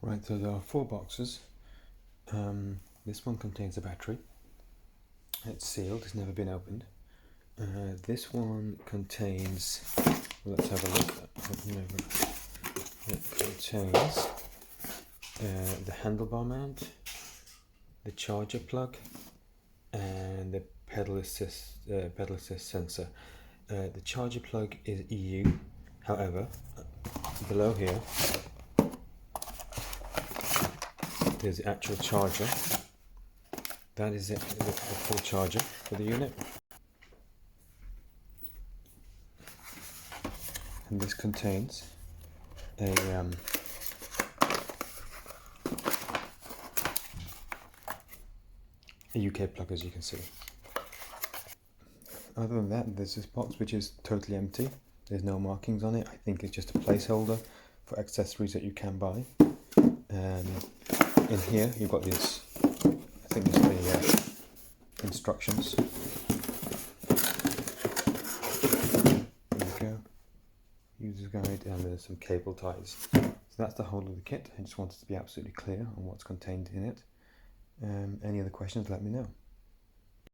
Right, so there are 4 boxes. This one contains a battery. It's sealed, it's never been opened. This one contains, let's have a look. It contains the handlebar mount, the charger plug, and the pedal assist sensor. The charger plug is EU. However, below here there's the actual charger. That is it, the full charger for the unit. And this contains a UK plug, as you can see. Other than that, there's this box which is totally empty. There's no markings on it. I think it's just a placeholder for accessories that you can buy. In here you've got this, I think it's the instructions. There you go. User's guide, and there's some cable ties. So that's the whole of the kit. I just wanted to be absolutely clear on what's contained in it. Any other questions, let me know.